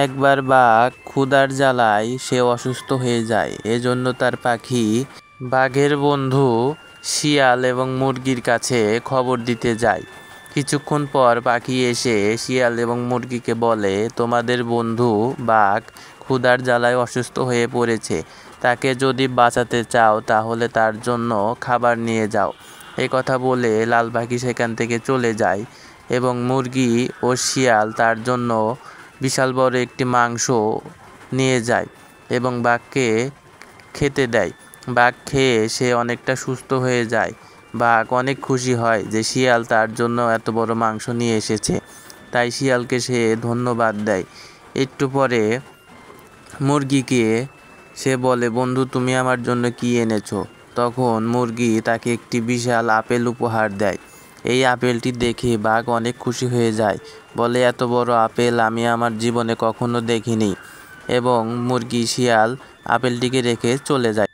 একবার বাঘ ক্ষুধার জ্বালায় সে অসুস্থ হয়ে যায়। এজন্য তার পাখি বাঘের বন্ধু শিয়াল এবং মুরগির কাছে খবর দিতে যায়। কিছুক্ষণ পর পাখি এসে শিয়াল এবং মুরগিকে বলে, তোমাদের বন্ধু বাঘ ক্ষুধার জ্বালায় অসুস্থ হয়ে পড়েছে। তাকে যদি বাঁচাতে চাও তাহলে তার জন্য খাবার নিয়ে যাও। এই কথা বলে লাল পাখি সেখান থেকে চলে যায় এবং মুরগি ও শিয়াল তার জন্য বিশাল বড় একটি মাংস নিয়ে যায় এবং বাঘকে খেতে দেয়। বাঘ খেয়ে সে অনেকটা সুস্থ হয়ে যায়। বাঘ অনেক খুশি হয় যে শিয়াল তার জন্য এত বড় মাংস নিয়ে এসেছে, তাই শিয়ালকে সে ধন্যবাদ দেয়। একটু পরে মুরগিকে সে বলে, বন্ধু তুমি আমার জন্য কি এনেছো? তখন মুরগি তাকে একটি বিশাল আপেল উপহার দেয়। এই আপেলটি দেখে বাঘ অনেক খুশি হয়ে যায়, বলে এত বড় আপেল আমি আমার জীবনে কখনো দেখিনি, এবং মুরগি শিয়াল আপেলটিকে রেখে চলে যায়।